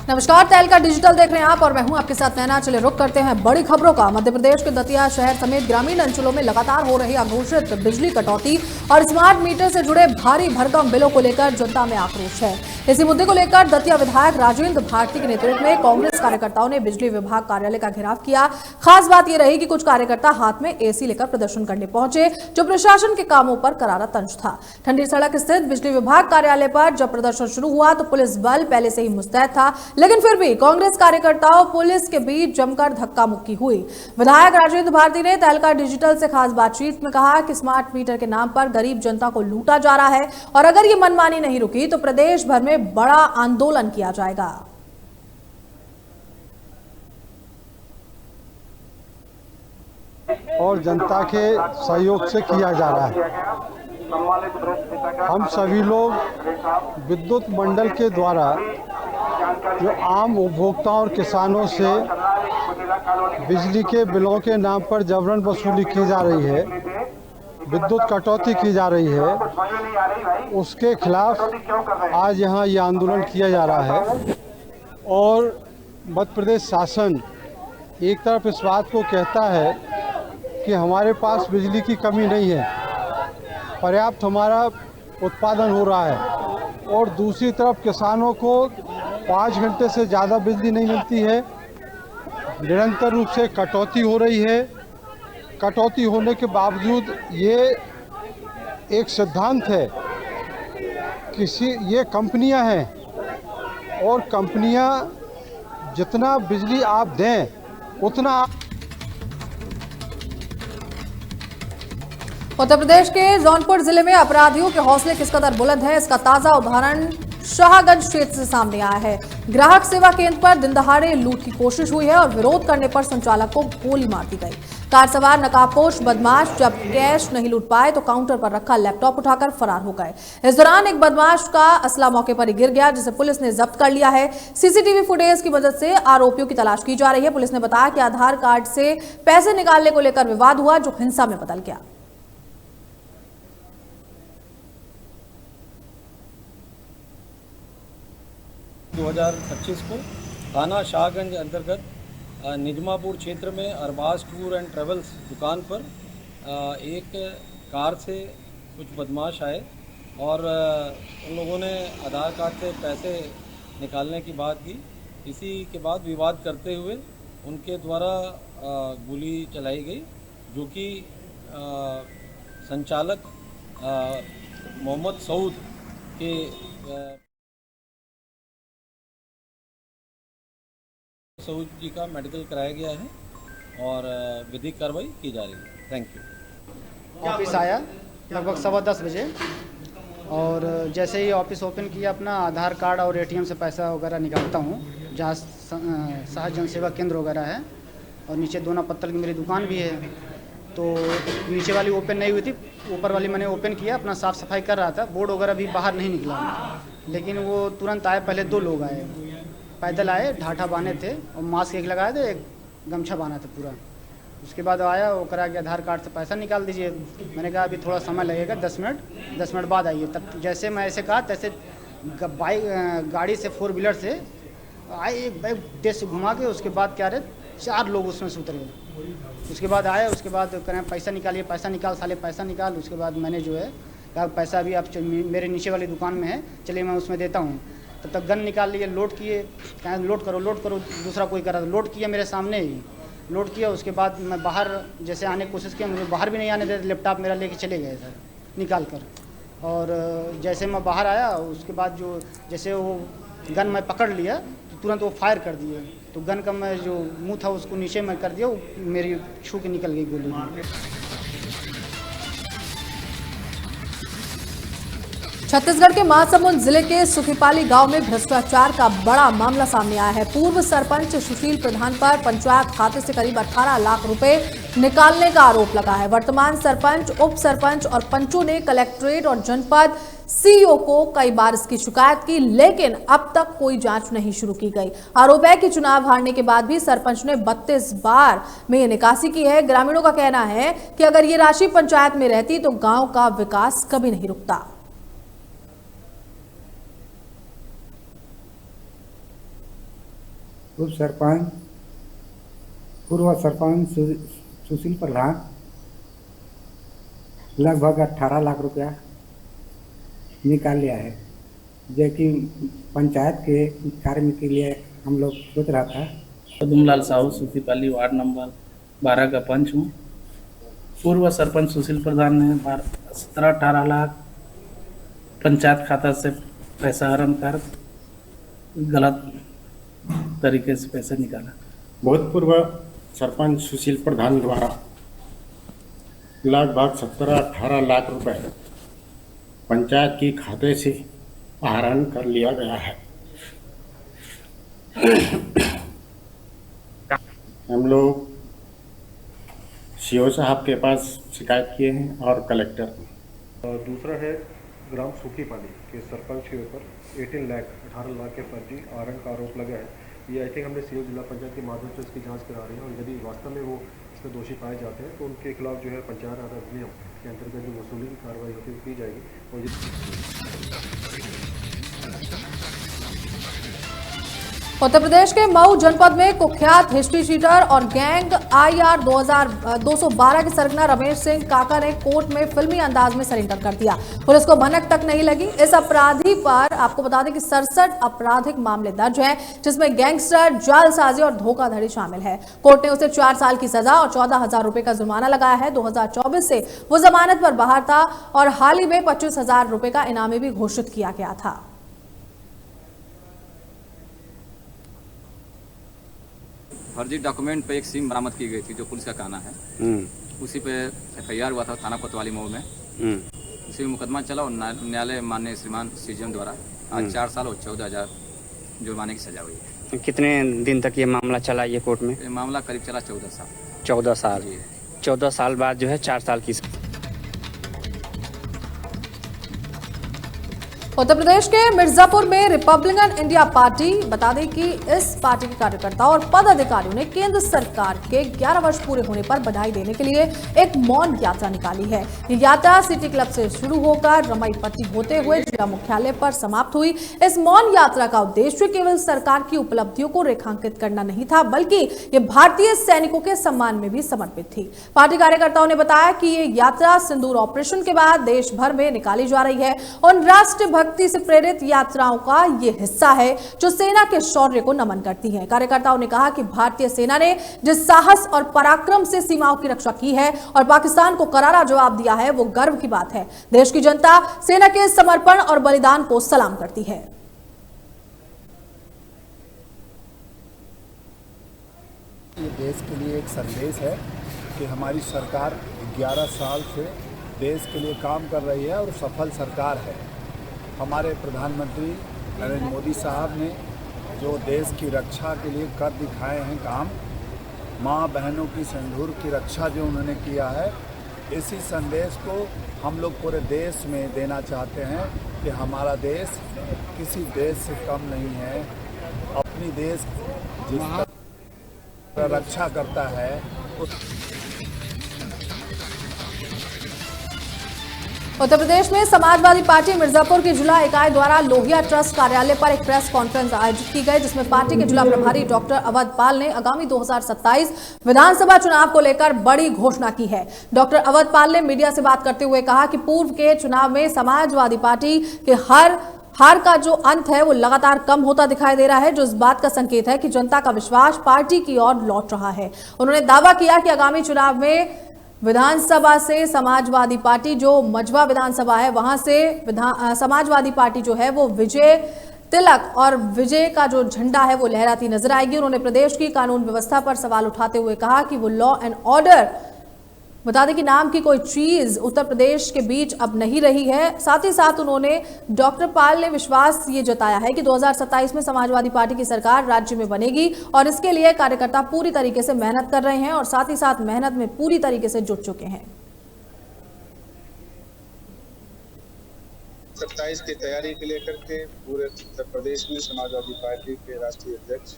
नमस्कार, तहलका डिजिटल देख रहे हैं आप और मैं हूं आपके साथ नैना। चले रुक करते हैं बड़ी खबरों का। मध्य प्रदेश के दतिया शहर समेत ग्रामीण अंचलों में लगातार हो रही अघोषित बिजली कटौती और स्मार्ट मीटर से जुड़े भारी भरकम बिलों को लेकर जनता में आक्रोश है। इसी मुद्दे को लेकर दतिया विधायक राजेंद्र भारती के नेतृत्व में कांग्रेस कार्यकर्ताओं ने बिजली विभाग कार्यालय का घेराव किया। खास बात यह रही कि कुछ कार्यकर्ता हाथ में एसी लेकर प्रदर्शन करने पहुंचे, जो प्रशासन के कामों पर करारा तंज था। ठंडी सड़क स्थित बिजली विभाग कार्यालय पर जब प्रदर्शन शुरू हुआ तो पुलिस बल पहले से ही मुस्तैद था, लेकिन फिर भी कांग्रेस कार्यकर्ताओं पुलिस के बीच जमकर धक्का मुक्की हुई। विधायक राजेंद्र भारती ने तहलका डिजिटल से खास बातचीत में कहा कि स्मार्ट मीटर के नाम पर गरीब जनता को लूटा जा रहा है और अगर ये मनमानी नहीं रुकी तो प्रदेश भर में बड़ा आंदोलन किया जाएगा। और जनता के सहयोग से किया जा रहा है। हम सभी लोग विद्युत मंडल के द्वारा जो आम उपभोक्ताओं और किसानों से बिजली के बिलों के नाम पर जबरन वसूली की जा रही है, विद्युत कटौती की जा रही है, उसके खिलाफ आज यहाँ ये आंदोलन किया जा रहा है। और मध्य प्रदेश शासन एक तरफ इस बात को कहता है कि हमारे पास बिजली की कमी नहीं है, पर्याप्त हमारा उत्पादन हो रहा है, और दूसरी तरफ किसानों को 5 घंटे से ज़्यादा बिजली नहीं मिलती है, निरंतर रूप से कटौती हो रही है। कटौती होने के बावजूद ये एक सिद्धांत है, ये कंपनियां हैं और कंपनियां जितना बिजली आप दें उतना। उत्तर प्रदेश के जौनपुर जिले में अपराधियों के हौसले किस कदर बुलंद है, इसका ताजा उदाहरण शाहगंज क्षेत्र से सामने आया है। ग्राहक सेवा केंद्र पर दिन दहाड़े लूट की कोशिश हुई है और विरोध करने पर संचालक को गोली मार दी गई। कार सवार नकाबपोश बदमाश जब कैश नहीं लूट पाए तो काउंटर पर रखा लैपटॉप उठाकर फरार हो गए। इस दौरान एक बदमाश का असला मौके पर ही गिर गया, जिसे पुलिस ने जब्त कर लिया है। सीसीटीवी फुटेज की मदद से आरोपियों की तलाश की जा रही है। पुलिस ने बताया कि आधार कार्ड से पैसे निकालने को लेकर विवाद हुआ, जो हिंसा में बदल गया। 2025 को थाना शाहगंज अंतर्गत निजमापुर क्षेत्र में अरबाज टूर एंड ट्रेवल्स दुकान पर एक कार से कुछ बदमाश आए और उन लोगों ने आधार कार्ड से पैसे निकालने की बात की। इसी के बाद विवाद करते हुए उनके द्वारा गोली चलाई गई, जो कि संचालक मोहम्मद सऊद के सऊद जी का मेडिकल कराया गया है और विधिक कार्रवाई की जा रही है। Thank you. ऑफिस आया लगभग 10:15 बजे और जैसे ही ऑफिस ओपन किया, अपना आधार कार्ड और एटीएम से पैसा वगैरह निकालता हूँ, जहाँ सहज जन सेवा केंद्र वगैरह है और नीचे दोना पत्तल की मेरी दुकान भी है। तो नीचे वाली ओपन नहीं हुई थी, ऊपर वाली मैंने ओपन किया, अपना साफ़ सफाई कर रहा था। बोर्ड वगैरह भी बाहर नहीं निकला, लेकिन वो तुरंत आए। पहले 2 लोग आए, पैदल आए, ढाठा बांधे थे और मास्क एक लगाए थे, एक गमछा बांधा था पूरा। उसके बाद आया, वो करा कि आधार कार्ड से पैसा निकाल दीजिए। मैंने कहा अभी थोड़ा समय लगेगा, 10 मिनट बाद आइए। तब जैसे मैं ऐसे कहा, तैसे गाड़ी से 4 व्हीलर से आए, एक बाइक तेज से घुमा के, उसके बाद क्या रहे 4 लोग उसमें से उतरे। उसके बाद आए, उसके बाद करें पैसा निकालिए, पैसा निकाल साले, पैसा निकाल। उसके बाद मैंने जो है कहा पैसा अभी आप मेरे नीचे वाली दुकान में है, चलिए मैं उसमें देता हूँ। तब तक गन निकाल लिए, लोड किए, कहा लोड करो। दूसरा कोई करा, लोड किया मेरे सामने ही, लोड किया। उसके बाद मैं बाहर जैसे आने की कोशिश किया, मुझे बाहर भी नहीं आने दे, लैपटॉप मेरा लेके चले गए सर निकाल कर। और जैसे मैं बाहर आया, उसके बाद जो जैसे वो गन मैं पकड़ लिया तो तुरंत वो फायर कर दिए। तो गन का मैं जो मुँह था उसको नीचे में कर दिया, मेरी छू के निकल गई गोली। छत्तीसगढ़ के महासमुंद जिले के सुखीपाली गांव में भ्रष्टाचार का बड़ा मामला सामने आया है। पूर्व सरपंच सुशील प्रधान पर पंचायत खाते से करीब 18 लाख रुपए निकालने का आरोप लगा है। वर्तमान सरपंच, उप सरपंच और पंचों ने कलेक्ट्रेट और जनपद सीईओ को कई बार इसकी शिकायत की, लेकिन अब तक कोई जांच नहीं शुरू की गई। आरोप है कि चुनाव हारने के बाद भी सरपंच ने 32 बार में ये निकासी की है। ग्रामीणों का कहना है कि अगर ये राशि पंचायत में रहती तो गांव का विकास कभी नहीं रुकता। पूर्व सरपंच सुशील प्रधान लगभग 18 लाख रुपया निकाल लिया है, जो कि पंचायत के कार्य के लिए हम लोग सोच रहा था। पदुमलाल साहू सूतीपाली वार्ड नंबर 12 का पंच हूँ। पूर्व सरपंच सुशील प्रधान ने 17-18 लाख पंचायत खाता से पैसा हरण कर गलत तरीके से पैसे निकाला। भूतपूर्व सरपंच सुशील प्रधान द्वारा लगभग 17-18 लाख रुपए पंचायत की खाते से आहरण कर लिया गया है। हम लोग सीओ साहब के पास शिकायत किए हैं और कलेक्टर को। दूसरा है ग्राम सूखीपाली के सरपंच के ऊपर 18 लाख के फर्जी आहरण का आरोप लगा है। ये आई थिंक हमने सीओ जिला पंचायत के माध्यम से इसकी जांच करा रही है और यदि वास्तव में वो इसमें दोषी पाए जाते हैं तो उनके खिलाफ जो है पंचायत राज अधिनियम के अंतर्गत जो वसूली की कार्रवाई होती है की जाएगी। उत्तर प्रदेश के मऊ जनपद में कुख्यात हिस्ट्री शीटर और गैंग IR 212 के सरगना रमेश सिंह काका ने कोर्ट में फिल्मी अंदाज में सरेंडर कर दिया। पुलिस को भनक तक नहीं लगी। इस अपराधी पर आपको बता दें कि 67 आपराधिक मामले दर्ज हैं, जिसमें गैंगस्टर, जालसाजी और धोखाधड़ी शामिल है। कोर्ट ने उसे 4 साल की सजा और 14,000 रुपए का जुर्माना लगाया है। 2024 से वो जमानत पर बाहर था और हाल ही में 25,000 रुपए का इनामी भी घोषित किया गया था। फर्जी डॉक्यूमेंट पे एक सिम बरामद की गई थी, जो पुलिस का कहना है। उसी पे FIR हुआ था थाना कोतवाली मऊ में। उसी में मुकदमा चला और न्यायालय माननीय श्रीमान CJM द्वारा आज 4 साल और 14,000 जुर्माने की सजा हुई है। कितने दिन तक ये मामला चला ये कोर्ट में? ये मामला करीब चला 14 साल। 14 साल। 14 साल बाद जो है 4 साल की। उत्तर प्रदेश के मिर्जापुर में रिपब्लिकन इंडिया पार्टी, बता दें कि इस पार्टी के कार्यकर्ताओं और पदाधिकारियों ने केंद्र सरकार के 11 वर्ष पूरे होने पर बधाई देने के लिए एक मौन यात्रा निकाली है। ये यात्रा सिटी क्लब से शुरू होकर रमईपट्टी होते हुए जिला मुख्यालय पर समाप्त हुई। इस मौन यात्रा का उद्देश्य केवल सरकार की उपलब्धियों को रेखांकित करना नहीं था, बल्कि ये भारतीय सैनिकों के सम्मान में भी समर्पित थी। पार्टी कार्यकर्ताओं ने बताया कि ये यात्रा सिंदूर ऑपरेशन के बाद देश भर में निकाली जा रही है। उन राष्ट्र भक्ति से प्रेरित यात्राओं का ये हिस्सा है जो सेना के शौर्य को नमन करती है। कार्यकर्ताओं ने कहा कि भारतीय सेना ने जिस साहस और पराक्रम से सीमाओं की रक्षा की है और पाकिस्तान को करारा जवाब दिया है, वो गर्व की बात है। देश की जनता सेना के समर्पण और बलिदान को सलाम करती है। ये देश के लिए एक संदेश है कि हमारी सरकार 11 साल से देश के लिए काम कर रही है और सफल सरकार है। हमारे प्रधानमंत्री नरेंद्र मोदी साहब ने जो देश की रक्षा के लिए कर दिखाए हैं काम, माँ बहनों की सिंदूर की रक्षा जो उन्होंने किया है, इसी संदेश को हम लोग पूरे देश में देना चाहते हैं कि हमारा देश किसी देश से कम नहीं है। अपनी देश जिस तरह रक्षा करता है उत्तर प्रदेश में समाजवादी पार्टी मिर्जापुर की जिला इकाई द्वारा लोहिया ट्रस्ट कार्यालय पर एक प्रेस कॉन्फ्रेंस आयोजित की गई, जिसमें पार्टी के जिला प्रभारी डॉक्टर अवध पाल ने आगामी 2027 विधानसभा चुनाव को लेकर बड़ी घोषणा की है। डॉक्टर अवध पाल ने मीडिया से बात करते हुए कहा कि पूर्व के चुनाव में समाजवादी पार्टी के हार का जो अंत है वो लगातार कम होता दिखाई दे रहा है, जो इस बात का संकेत है कि जनता का विश्वास पार्टी की ओर लौट रहा है। उन्होंने दावा किया कि आगामी चुनाव में विधानसभा से समाजवादी पार्टी, जो मझवा विधानसभा है, वहां से समाजवादी पार्टी जो है वो विजय तिलक और विजय का जो झंडा है वो लहराती नजर आएगी। उन्होंने प्रदेश की कानून व्यवस्था पर सवाल उठाते हुए कहा कि वो लॉ एंड ऑर्डर, बता दें कि नाम की कोई चीज उत्तर प्रदेश के बीच अब नहीं रही है। साथ ही साथ उन्होंने डॉक्टर पाल ने विश्वास ये जताया है कि 2027 में समाजवादी पार्टी की सरकार राज्य में बनेगी और इसके लिए कार्यकर्ता पूरी तरीके से मेहनत कर रहे हैं और साथ ही साथ मेहनत में पूरी तरीके से जुट चुके हैं। 27 की तैयारी के लेकर के पूरे उत्तर प्रदेश में समाजवादी पार्टी के राष्ट्रीय अध्यक्ष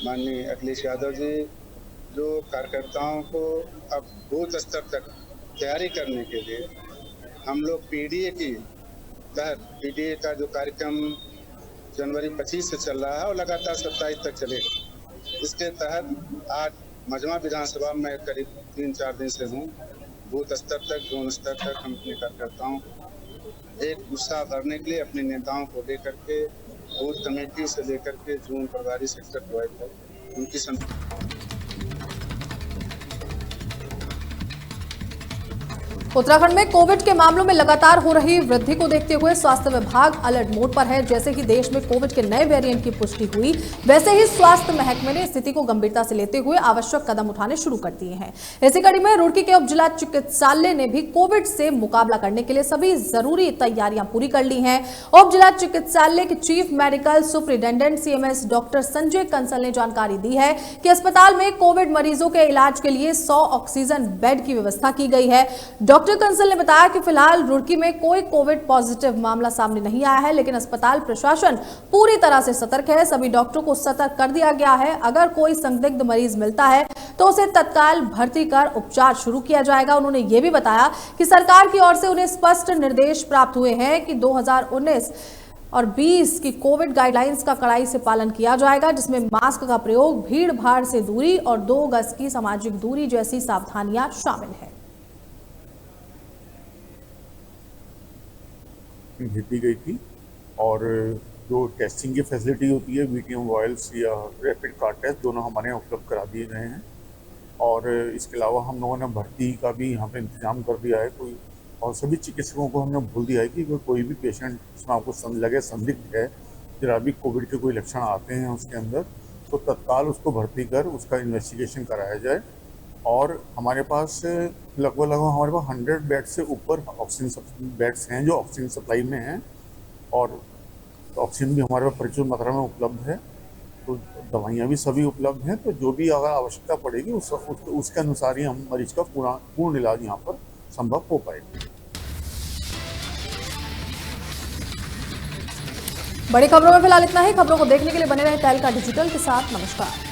माननीय अखिलेश यादव जी जो कार्यकर्ताओं को अब बूथ स्तर तक तैयारी करने के लिए हम लोग PDA की तहत PDA का जो कार्यक्रम जनवरी 25 से चल रहा है और लगातार 27 तक चलेगा। इसके तहत आज मजमा विधानसभा में करीब 3-4 दिन से हूँ, बूथ स्तर तक, जोन स्तर तक हम अपने कार्यकर्ताओं एक उत्साह भरने के लिए अपने नेताओं को लेकर के बूथ कमेटी से लेकर के जोन प्रभारी सेक्टर प्रभारी तक उनकी उत्तराखंड में कोविड के मामलों में लगातार हो रही वृद्धि को देखते हुए स्वास्थ्य विभाग अलर्ट मोड पर है। जैसे ही देश में कोविड के नए वेरिएंट की पुष्टि हुई, वैसे ही स्वास्थ्य महकमे ने स्थिति को गंभीरता से लेते हुए आवश्यक कदम उठाने शुरू कर दिए हैं। इसी कड़ी में रुड़की के उप जिला चिकित्सालय ने भी कोविड से मुकाबला करने के लिए सभी जरूरी तैयारियां पूरी कर ली हैं। उप जिला चिकित्सालय के chief medical superintendent CMS doctor Sanjay Kansal ने जानकारी दी है कि अस्पताल में कोविड मरीजों के इलाज के लिए 100 ऑक्सीजन बेड की व्यवस्था की गई है। डॉक्टर कंसल ने बताया कि फिलहाल रुड़की में कोई कोविड पॉजिटिव मामला सामने नहीं आया है, लेकिन अस्पताल प्रशासन पूरी तरह से सतर्क है। सभी डॉक्टरों को सतर्क कर दिया गया है। अगर कोई संदिग्ध मरीज मिलता है तो उसे तत्काल भर्ती कर उपचार शुरू किया जाएगा। उन्होंने ये भी बताया कि सरकार की ओर से उन्हें स्पष्ट निर्देश प्राप्त हुए हैं कि 2019 और 20 की कोविड गाइडलाइंस का कड़ाई से पालन किया जाएगा, जिसमें मास्क का प्रयोग, भीड़ भाड़ से दूरी और 2 गज की सामाजिक दूरी जैसी सावधानियां शामिल है। भेज दी गई थी और जो टेस्टिंग की फैसिलिटी होती है, VTM वॉयल्स या रैपिड कार्ड टेस्ट, दोनों हमारे यहाँ उपलब्ध करा दिए गए हैं। और इसके अलावा हम लोगों ने भर्ती का भी यहाँ पे इंतजाम कर दिया है। कोई और सभी चिकित्सकों को हमने बोल दिया है कि कोई भी पेशेंट जिसमें आपको लगे संदिग्ध है, जरा भी कोविड के कोई लक्षण आते हैं उसके अंदर, तो तत्काल उसको भर्ती कर उसका इन्वेस्टिगेशन कराया जाए। और हमारे पास लगभग हमारे पास 100 बेड से ऊपर ऑक्सीजन बेड्स हैं जो ऑक्सीजन सप्लाई में हैं, और ऑक्सीजन भी हमारे पास प्रचुर मात्रा में उपलब्ध है। तो दवाइयाँ भी सभी उपलब्ध हैं। तो जो भी अगर आवश्यकता पड़ेगी उसके अनुसार ही हम मरीज का पूर्ण इलाज यहाँ पर संभव हो पाएगा। बड़ी खबरों में फिलहाल इतना ही। खबरों को देखने के लिए बने रहे तहलका डिजिटल के साथ। नमस्कार।